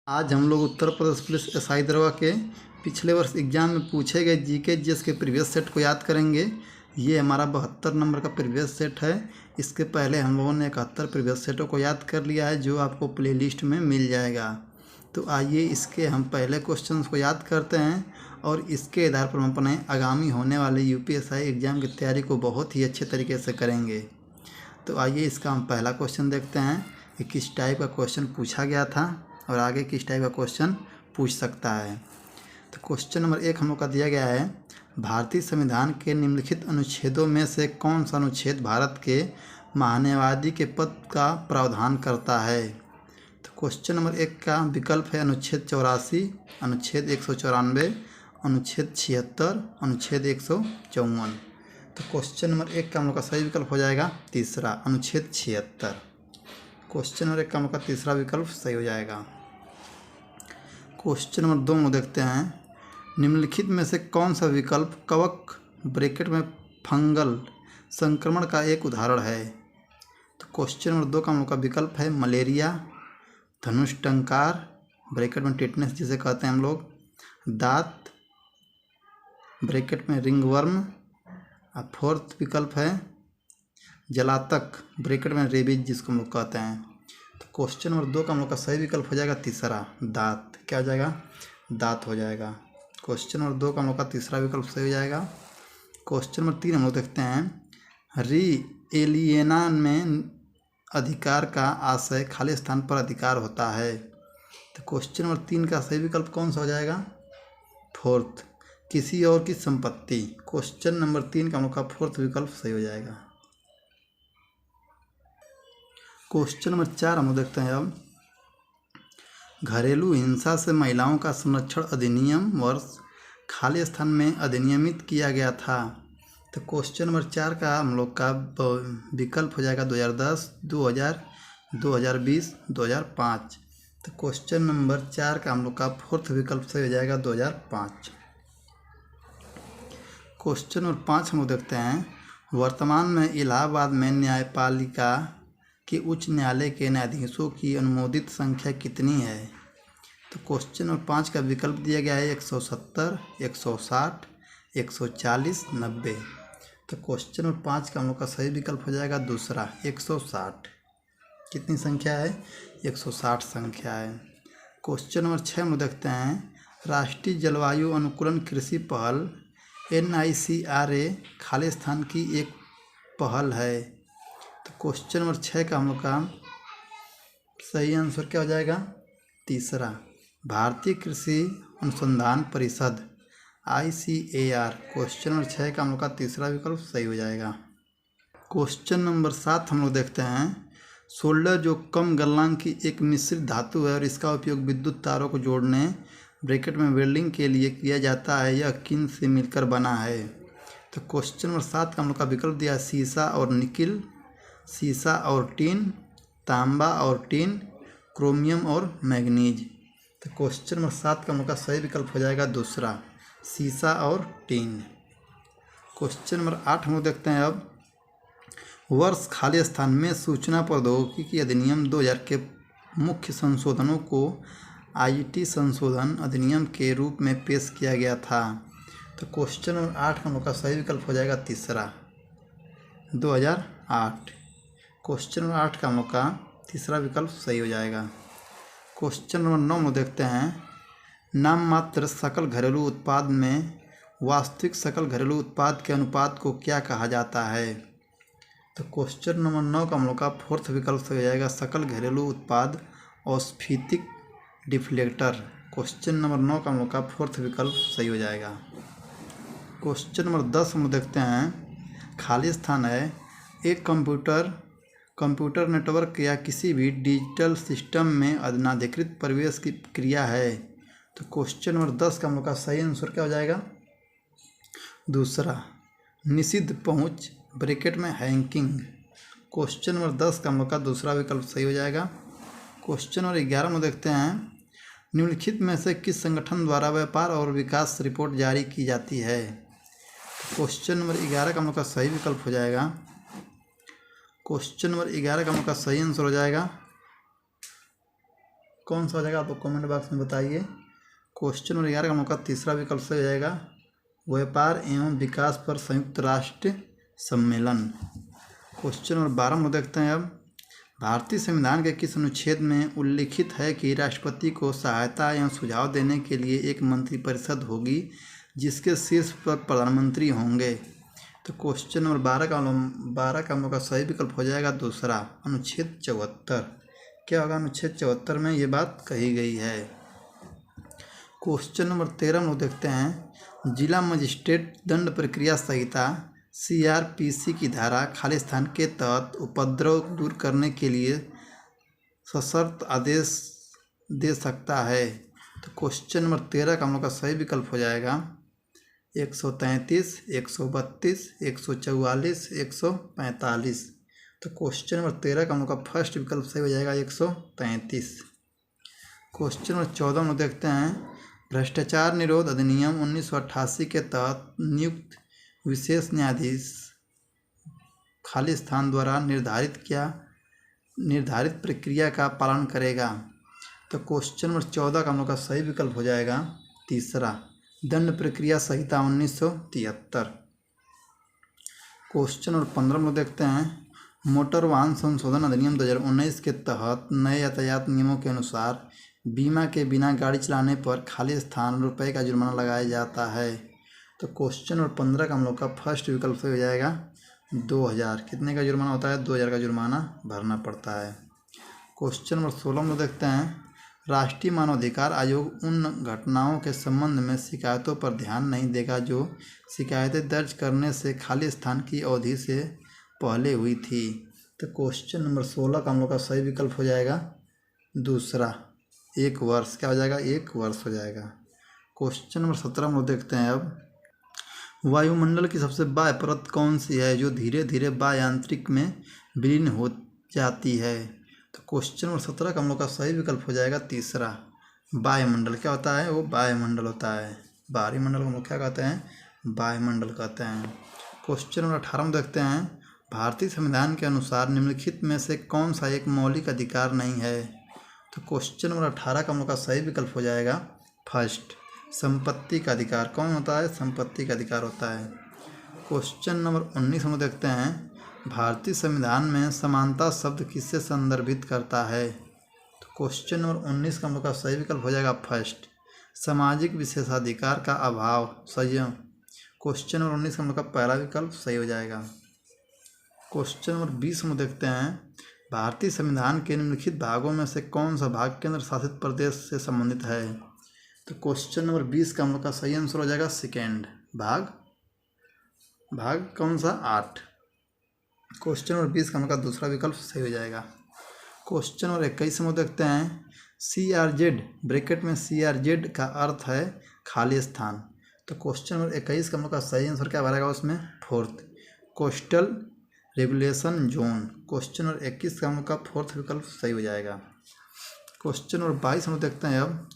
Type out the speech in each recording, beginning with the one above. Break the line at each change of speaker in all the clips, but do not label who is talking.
आज हम लोग उत्तर प्रदेश पुलिस एसआई दरोगा के पिछले वर्ष एग्जाम में पूछे गए जीके जीएस के प्रीवियस सेट को याद करेंगे। ये हमारा 72 नंबर का प्रीवियस सेट है। इसके पहले हम लोगों ने 71 प्रीवियस सेटों को याद कर लिया है, जो आपको प्लेलिस्ट में मिल जाएगा। तो आइए इसके हम पहले क्वेश्चन को याद करते हैं और इसके आधार पर हम अपने आगामी होने वाले यूपीएसआई एग्ज़ाम की तैयारी को बहुत ही अच्छे तरीके से करेंगे। तो आइए इसका हम पहला क्वेश्चन देखते हैं कि किस टाइप का क्वेश्चन पूछा गया था और आगे किस टाइप का क्वेश्चन पूछ सकता है। तो क्वेश्चन नंबर 1 हम लोग का दिया गया है, भारतीय संविधान के निम्नलिखित अनुच्छेदों में से कौन सा अनुच्छेद भारत के महान्यायवादी के पद का प्रावधान करता है। तो क्वेश्चन नंबर 1 का विकल्प है अनुच्छेद 84, अनुच्छेद 194, अनुच्छेद 76, अनुच्छेद 154। तो क्वेश्चन नंबर 1 का हम लोग का सही विकल्प हो जाएगा तीसरा, अनुच्छेद 76। क्वेश्चन नंबर 1 का हम लोग का तीसरा विकल्प सही हो जाएगा। क्वेश्चन नंबर 2 हम लोग देखते हैं, निम्नलिखित में से कौन सा विकल्प कवक ब्रैकेट में फंगल संक्रमण का एक उदाहरण है। तो क्वेश्चन नंबर 2 का हम लोग का विकल्प है मलेरिया, धनुष टंकार ब्रैकेट में टिटनेस जिसे कहते हैं हम लोग, दांत ब्रैकेट में रिंगवर्म, और फोर्थ विकल्प है जलातक ब्रैकेट में रेबीज जिसको हम लोग कहते हैं। तो क्वेश्चन नंबर 2 का हम लोग का सही विकल्प हो जाएगा तीसरा, दांत। क्या हो जाएगा? दांत हो जाएगा। क्वेश्चन नंबर 2 का हम लोग का तीसरा विकल्प सही हो जाएगा। क्वेश्चन नंबर 3 हम लोग देखते हैं, री एलियना में अधिकार का आशय खाली स्थान पर अधिकार होता है। तो क्वेश्चन नंबर 3 का सही विकल्प कौन सा हो जाएगा? फोर्थ, किसी और की संपत्ति। क्वेश्चन नंबर 3 का हम लोग का फोर्थ विकल्प सही हो जाएगा। क्वेश्चन नंबर 4 हम लोग देखते हैं अब, घरेलू हिंसा से महिलाओं का संरक्षण अधिनियम वर्ष खाली स्थान में अधिनियमित किया गया था। तो क्वेश्चन नंबर 4 का हम लोग का विकल्प हो जाएगा 2010, 2000, 2020, 2005। तो क्वेश्चन नंबर 4 का हम लोग का फोर्थ विकल्प सही हो जाएगा 2005। क्वेश्चन नंबर 5 हम लोग देखते हैं, वर्तमान में इलाहाबाद में न्यायपालिका के उच्च न्यायालय के न्यायाधीशों की अनुमोदित संख्या कितनी है। तो क्वेश्चन नंबर 5 का विकल्प दिया गया है 170, 160, 140, 90। तो क्वेश्चन नंबर 5 का हम लोग का सही विकल्प हो जाएगा दूसरा, 160। कितनी संख्या है? 160 संख्या है। क्वेश्चन नंबर 6 में देखते हैं, राष्ट्रीय जलवायु अनुकूलन कृषि पहल NICRA खाली स्थान की एक पहल है। तो क्वेश्चन नंबर 6 का हम लोग का सही आंसर क्या हो जाएगा? तीसरा, भारतीय कृषि अनुसंधान परिषद ICAR। क्वेश्चन नंबर 6 का हम लोग का तीसरा विकल्प सही हो जाएगा। क्वेश्चन नंबर 7 हम लोग देखते हैं, सोल्डर जो कम गलनांक की एक मिश्रित धातु है और इसका उपयोग विद्युत तारों को जोड़ने ब्रैकेट में वेल्डिंग के लिए किया जाता है, यह किन से मिलकर बना है। तो क्वेश्चन नंबर 7 का हम लोग का विकल्प दिया है सीसा और निकिल, सीसा और टीन, तांबा और टीन, क्रोमियम और मैग्नीज। तो क्वेश्चन नंबर 7 का हम लोग का सही विकल्प हो जाएगा दूसरा, सीसा और टीन। क्वेश्चन नंबर 8 हम लोग देखते हैं अब, वर्ष खाली स्थान में सूचना प्रौद्योगिकी अधिनियम 2000 के मुख्य संशोधनों को IT संशोधन अधिनियम के रूप में पेश किया गया था। तो क्वेश्चन नंबर 8 का हम लोग का सही विकल्प हो जाएगा तीसरा, 2008। क्वेश्चन नंबर 8 का हम लोग का तीसरा विकल्प सही हो जाएगा। क्वेश्चन नंबर 9 में देखते हैं, नाम मात्र सकल घरेलू उत्पाद में वास्तविक सकल घरेलू उत्पाद के अनुपात को क्या कहा जाता है। तो क्वेश्चन नंबर 9 का हम लोग का फोर्थ विकल्प सही हो जाएगा, सकल घरेलू उत्पाद औस्फीतिक डिफ्लेक्टर। क्वेश्चन नंबर 9 का हम लोग का फोर्थ विकल्प सही हो जाएगा। क्वेश्चन नंबर 10 हम देखते हैं, खाली स्थान है, एक कंप्यूटर नेटवर्क या किसी भी डिजिटल सिस्टम में अनधिकृत प्रवेश की क्रिया है। तो क्वेश्चन नंबर 10 का हम लोग का सही आंसर क्या हो जाएगा? दूसरा, निषिद्ध पहुंच ब्रैकेट में हैकिंग। क्वेश्चन नंबर 10 का हम लोग का दूसरा विकल्प सही हो जाएगा। क्वेश्चन नंबर 11 में देखते हैं, निम्नलिखित में से किस संगठन द्वारा व्यापार और विकास रिपोर्ट जारी की जाती है। क्वेश्चन नंबर 11 का हम लोग का सही विकल्प हो जाएगा, क्वेश्चन नंबर 11 का हम लोग का सही आंसर हो जाएगा कौन सा हो जाएगा, आप लोग कमेंट बॉक्स में बताइए। क्वेश्चन नंबर 11 का हम लोग का तीसरा विकल्प सही हो जाएगा व्यापार एवं विकास पर संयुक्त राष्ट्र सम्मेलन। क्वेश्चन नंबर 12 हम लोग देखते हैं अब, भारतीय संविधान के किस अनुच्छेद में उल्लिखित है कि राष्ट्रपति को सहायता एवं सुझाव देने के लिए एक मंत्रिपरिषद होगी जिसके शीर्ष पर प्रधानमंत्री होंगे। तो क्वेश्चन नंबर 12 का हम लोग का सही विकल्प हो जाएगा दूसरा, अनुच्छेद 74। क्या होगा, अनुच्छेद 74 में ये बात कही गई है। क्वेश्चन नंबर 13 हम लोग देखते हैं, जिला मजिस्ट्रेट दंड प्रक्रिया संहिता CRPC की धारा खालिस्तान के तहत उपद्रव दूर करने के लिए सशर्त आदेश दे सकता है। तो क्वेश्चन नंबर 13 का हम लोग का सही विकल्प हो जाएगा 133, 132, 144, 145। तो क्वेश्चन नंबर 13 का हम लोग का फर्स्ट विकल्प सही हो जाएगा 133। क्वेश्चन नंबर 14 हम लोग देखते हैं, भ्रष्टाचार निरोध अधिनियम 1988 के तहत नियुक्त विशेष न्यायाधीश खालिस्तान द्वारा निर्धारित प्रक्रिया का पालन करेगा। तो क्वेश्चन नंबर 14 का हम लोग का सही विकल्प हो जाएगा तीसरा, दंड प्रक्रिया संहिता 1973। क्वेश्चन नंबर 15 में देखते हैं, मोटर वाहन संशोधन अधिनियम 2019 के तहत नए यातायात नियमों के अनुसार बीमा के बिना गाड़ी चलाने पर खालिस्तान रुपये का जुर्माना लगाया जाता है। तो क्वेश्चन नंबर 15 का हम लोग का फर्स्ट विकल्प सही हो जाएगा 2000। कितने का जुर्माना होता है, 2000 का जुर्माना भरना पड़ता है। क्वेश्चन नंबर 16 में देखते हैं, राष्ट्रीय मानवाधिकार आयोग उन घटनाओं के संबंध में शिकायतों पर ध्यान नहीं देगा जो शिकायतें दर्ज करने से खालिस्तान की अवधि से पहले हुई थी। तो क्वेश्चन नंबर 16 का हम लोग का सही विकल्प हो जाएगा दूसरा, 1 वर्ष। क्या हो जाएगा, 1 वर्ष हो जाएगा। क्वेश्चन नंबर 17 हम लोग देखते हैं अब, वायुमंडल की सबसे बाह्य परत कौन सी है जो धीरे धीरे वायुयांत्रिक में विलीन हो जाती है। तो क्वेश्चन नंबर 17 का हम लोग का सही विकल्प हो जाएगा तीसरा, वायुमंडल। क्या होता है, वो वायुमंडल होता है। बाहरी मंडल को हम लोग क्या कहते हैं, वायुमंडल कहते हैं। क्वेश्चन नंबर 18 में देखते हैं, भारतीय संविधान के अनुसार निम्नलिखित में से कौन सा एक मौलिक अधिकार नहीं है। तो क्वेश्चन नंबर 18 का हम लोग का सही विकल्प हो जाएगा फर्स्ट, संपत्ति का अधिकार। कौन होता है, संपत्ति का अधिकार होता है। क्वेश्चन नंबर 19 हम देखते हैं, भारतीय संविधान में समानता शब्द किससे संदर्भित करता है। तो क्वेश्चन नंबर 19 का हम लोग का सही विकल्प हो जाएगा फर्स्ट, सामाजिक विशेषाधिकार का अभाव, संयम। क्वेश्चन नंबर 19 का हम लोग का पहला विकल्प सही हो जाएगा। क्वेश्चन नंबर 20 हम देखते हैं, भारतीय संविधान के निम्नलिखित भागों में से कौन सा भाग केंद्र शासित प्रदेश से संबंधित है। तो क्वेश्चन नंबर 20 का हम लोग का सही आंसर हो जाएगा सेकेंड, भाग कौन सा, 8। क्वेश्चन नंबर 20 का हम लोग का दूसरा विकल्प सही हो जाएगा। क्वेश्चन नंबर 21 हम देखते हैं, CRZ ब्रैकेट में CRZ का अर्थ है खालिस्तान। तो क्वेश्चन नंबर 21 का हम लोग का सही आंसर क्या बनेगा उसमें, fourth, coastal regulation zone. Question number 21 का हम लोग का फोर्थ विकल्प सही हो जाएगा। क्वेश्चन नंबर 22 हम देखते हैं अब,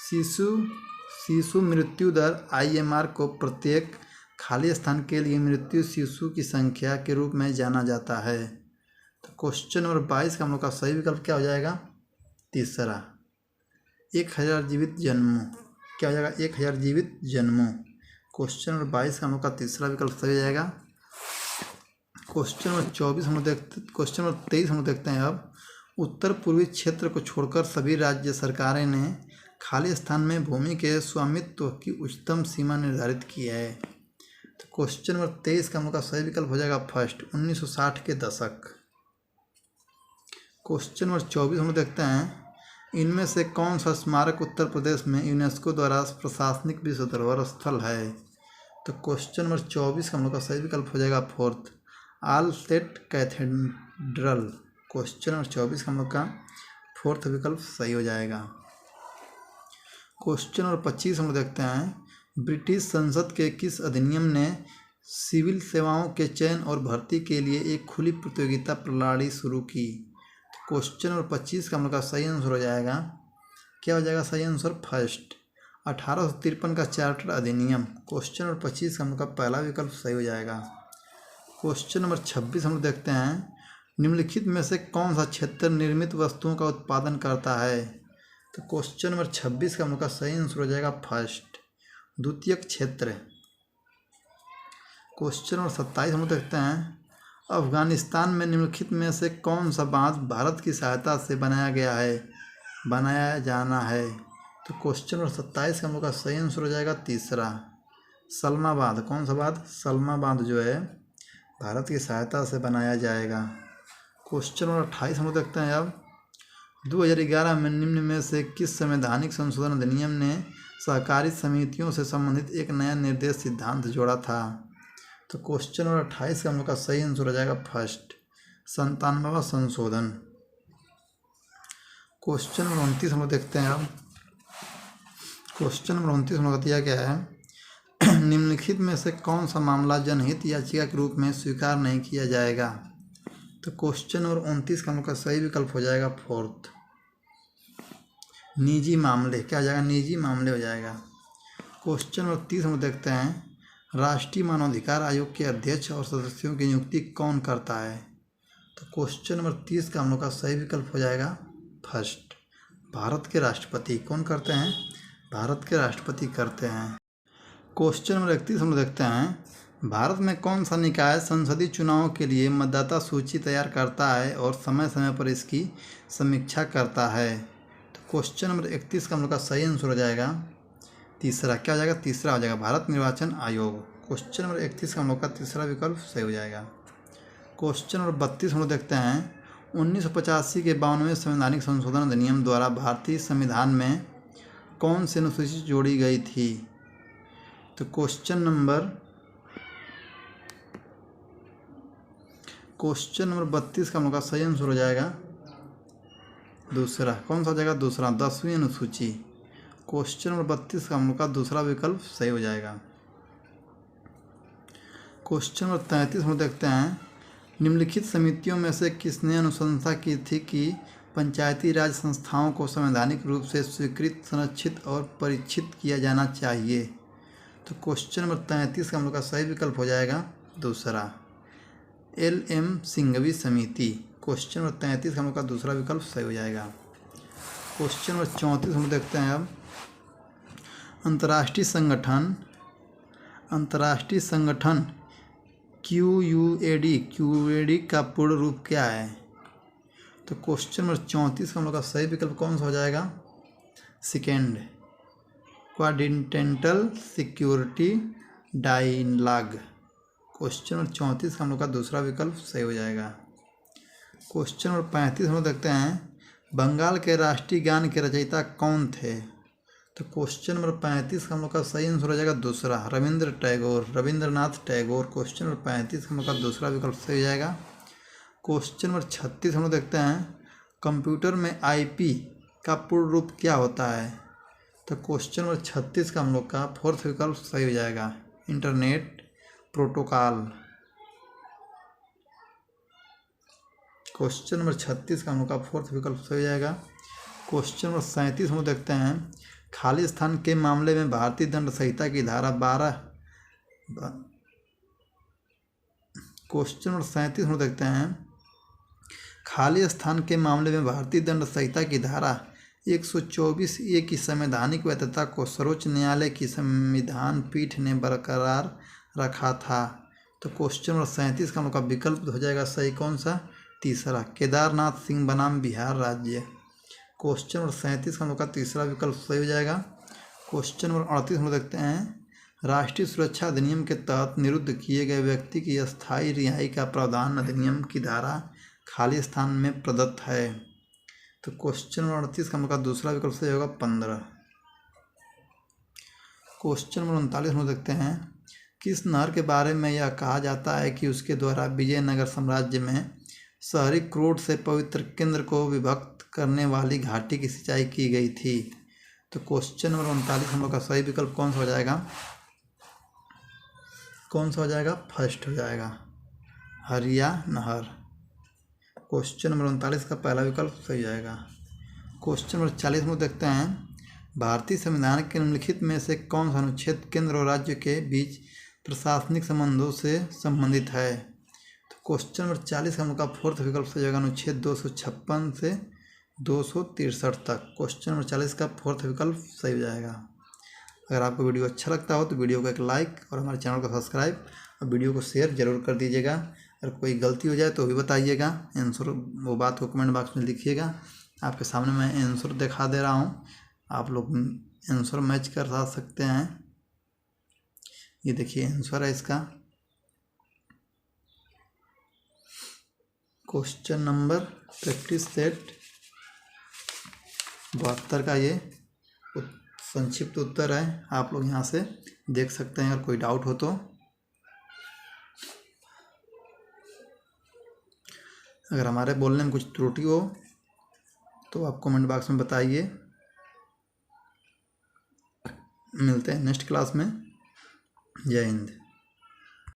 शिशु मृत्यु दर IMR को प्रत्येक खालिस्तान के लिए मृत्यु शिशु की संख्या के रूप में जाना जाता है। तो क्वेश्चन नंबर 22 का हम लोग का सही विकल्प क्या हो जाएगा, तीसरा, 1000 जीवित जन्मों। क्या हो जाएगा, 1000 जीवित जन्मों। क्वेश्चन नंबर 22 का हम लोग का तीसरा विकल्प सही हो जाएगा। क्वेश्चन नंबर 23 हम लोग देखते हैं अब, उत्तर पूर्वी क्षेत्र को छोड़कर सभी राज्य सरकारें ने खालिस्तान में भूमि के स्वामित्व की उच्चतम सीमा निर्धारित की है। तो क्वेश्चन नंबर 23 का हम लोग का सही विकल्प हो जाएगा फर्स्ट, 1960 के दशक। क्वेश्चन नंबर 24 हम लोग देखते हैं, इनमें से कौन सा स्मारक उत्तर प्रदेश में यूनेस्को द्वारा प्रशासनिक विश्व धरोहर स्थल है। तो क्वेश्चन नंबर 24 का हम लोग का सही विकल्प हो जाएगा फोर्थ, आलसेट कैथेड्रल। क्वेश्चन नंबर 24 का हम लोग का फोर्थ विकल्प सही हो जाएगा। क्वेश्चन नंबर 25 हम लोग देखते हैं, ब्रिटिश संसद के किस अधिनियम ने सिविल सेवाओं के चयन और भर्ती के लिए एक खुली प्रतियोगिता प्रणाली शुरू की। क्वेश्चन नंबर 25 का हम लोग का सही आंसर हो जाएगा, क्या हो जाएगा सही आंसर, फर्स्ट, 1853 का चार्टर अधिनियम। क्वेश्चन नंबर 25 का हम लोग का पहला विकल्प सही हो जाएगा। क्वेश्चन नंबर 26 हम लोग देखते हैं, निम्नलिखित में से कौन सा क्षेत्र निर्मित वस्तुओं का उत्पादन करता है। तो क्वेश्चन नंबर 26 का हम लोग का सही आंसर हो जाएगा फर्स्ट, द्वितीयक क्षेत्र। क्वेश्चन नंबर 27 हम लोग देखते हैं, अफगानिस्तान में निम्नलिखित में से कौन सा बांध भारत की सहायता से बनाया जाना है। तो क्वेश्चन नंबर 27 का हम लोग का सही आंसर हो जाएगा तीसरा, सलमा बांध। कौन सा बांध? सलमा बांध जो है भारत की सहायता से बनाया जाएगा। क्वेश्चन नंबर 28 हम लोग देखते हैं अब, 2011 में निम्न में से किस संवैधानिक संशोधन अधिनियम ने सहकारी समितियों से संबंधित एक नया निर्देश सिद्धांत जोड़ा था। तो क्वेश्चन नंबर 28 का हम लोग का सही आंसर हो जाएगा फर्स्ट, 97वां संशोधन। क्वेश्चन नंबर 29 हम लोग देखते हैं अब, क्वेश्चन नंबर 29 हम लोग दिया गया है, निम्नलिखित में से कौन सा मामला जनहित याचिका के रूप में स्वीकार नहीं किया जाएगा। तो क्वेश्चन नंबर 29 का हम लोग का सही विकल्प हो जाएगा फोर्थ, निजी मामले। क्या हो जाएगा? निजी मामले हो जाएगा। क्वेश्चन नंबर 30 हम लोग देखते हैं, राष्ट्रीय मानवाधिकार आयोग के अध्यक्ष और सदस्यों की नियुक्ति कौन करता है। तो क्वेश्चन नंबर 30 का हम लोग का सही विकल्प हो जाएगा फर्स्ट, भारत के राष्ट्रपति। कौन करते हैं? भारत के राष्ट्रपति करते हैं। क्वेश्चन नंबर 31 हम लोग देखते हैं, भारत में कौन सा निकाय संसदीय चुनावों के लिए मतदाता सूची तैयार करता है और समय समय पर इसकी समीक्षा करता है। तो क्वेश्चन नंबर 31 का हम लोग का सही आंसर हो जाएगा तीसरा। क्या हो जाएगा? तीसरा हो जाएगा, भारत निर्वाचन आयोग। क्वेश्चन नंबर 31 का हम लोग का तीसरा विकल्प सही हो जाएगा। क्वेश्चन नंबर 32 हम लोग देखते हैं, 1985 के 52वें संवैधानिक संशोधन अधिनियम द्वारा भारतीय संविधान में कौन सी अनुसूची जोड़ी गई थी। तो क्वेश्चन नंबर 32 का हम लोग का सही आंसर हो जाएगा दूसरा। कौन सा हो जाएगा? दूसरा, 10वीं अनुसूची। क्वेश्चन नंबर 32 का हम लोग का दूसरा विकल्प सही हो जाएगा। क्वेश्चन नंबर 33 हम लोग देखते हैं, निम्नलिखित समितियों में से किसने अनुशंसा की थी कि पंचायती राज संस्थाओं को संवैधानिक रूप से स्वीकृत, संरक्षित और परीक्षित किया जाना चाहिए। तो क्वेश्चन नंबर 33 का हम लोग का सही विकल्प हो जाएगा दूसरा, LM सिंघवी समिति। क्वेश्चन नंबर 33 का हम लोग का दूसरा विकल्प सही हो जाएगा। क्वेश्चन नंबर 34 हम लोग देखते हैं अब, अंतर्राष्ट्रीय संगठन QUAD का पूर्ण रूप क्या है। तो क्वेश्चन नंबर 34 का हम लोग का सही विकल्प कौन सा हो जाएगा? Second, quadrilateral security dialogue. Question number 34 का हम लोग का दूसरा विकल्प सही हो जाएगा। क्वेश्चन नंबर 35 हम लोग देखते हैं, बंगाल के राष्ट्रीय गान के रचयिता कौन थे। तो क्वेश्चन नंबर 35 का हम लोग का सही आंसर हो जाएगा दूसरा, रविंद्रनाथ टैगोर। क्वेश्चन नंबर 35 का हम लोग का दूसरा विकल्प सही हो जाएगा। क्वेश्चन नंबर 36 हम लोग देखते हैं, कंप्यूटर में IP का पूर्ण रूप क्या होता है। तो क्वेश्चन नंबर 36 का हम लोग का फोर्थ विकल्प सही हो जाएगा, इंटरनेट प्रोटोकॉल। क्वेश्चन नंबर 36 का हम लोग का फोर्थ विकल्प सही हो जाएगा। क्वेश्चन नंबर 37 हम लोग देखते हैं, खाली स्थान के मामले में भारतीय दंड संहिता की धारा 12। क्वेश्चन नंबर 37 हम लोग देखते हैं, खाली स्थान के मामले में भारतीय दंड संहिता की धारा 124A की संवैधानिक वैधता को सर्वोच्च न्यायालय की संविधान पीठ ने बरकरार रखा था। तो क्वेश्चन नंबर 37 का हम लोग का विकल्प हो जाएगा सही, कौन सा? तीसरा, केदारनाथ सिंह बनाम बिहार राज्य। क्वेश्चन नंबर 37 का हम लोग का तीसरा विकल्प सही हो जाएगा। क्वेश्चन नंबर 38 हम लोग देखते हैं, राष्ट्रीय सुरक्षा अधिनियम के तहत निरुद्ध किए गए व्यक्ति की अस्थायी रिहाई का प्रावधान अधिनियम की धारा खाली स्थान में प्रदत्त है। तो क्वेश्चन नंबर 38 का हम लोग का दूसरा विकल्प सही होगा 15। क्वेश्चन नंबर 39 हम लोग देखते हैं, किस नहर के बारे में यह कहा जाता है कि उसके द्वारा विजयनगर साम्राज्य में शहरी क्रोध से पवित्र केंद्र को विभक्त करने वाली घाटी की सिंचाई की गई थी। तो क्वेश्चन नंबर 39 हम लोग का सही विकल्प कौन सा हो जाएगा? कौन सा हो जाएगा? फर्स्ट हो जाएगा, हरिया नहर। क्वेश्चन नंबर 39 का पहला विकल्प सही जाएगा। क्वेश्चन नंबर 40 में देखते हैं, भारतीय संविधान के निम्नलिखित में से कौन सा अनुच्छेद केंद्र और राज्य के बीच प्रशासनिक संबंधों से संबंधित है। तो क्वेश्चन नंबर 40 का हम लोग का फोर्थ विकल्प सही होगा, अनुच्छेद 256 से 263 तक। क्वेश्चन नंबर 40 का फोर्थ विकल्प सही हो जाएगा। अगर आपको वीडियो अच्छा लगता हो तो वीडियो को एक लाइक और हमारे चैनल को सब्सक्राइब और वीडियो को शेयर जरूर कर दीजिएगा। अगर कोई गलती हो जाए तो भी बताइएगा, आंसर वो बात को कमेंट बॉक्स में लिखिएगा। आपके सामने मैं आंसर दिखा दे रहा हूँ, आप लोग आंसर मैच कर सकते हैं। ये देखिए आंसर है इसका। क्वेश्चन नंबर प्रैक्टिस सेट 72 का ये संक्षिप्त उत्तर है। आप लोग यहाँ से देख सकते हैं। अगर कोई डाउट हो तो अगर हमारे बोलने में कुछ त्रुटि हो तो आप कमेंट बॉक्स में बताइए। मिलते हैं नेक्स्ट क्लास में। जय हिंद।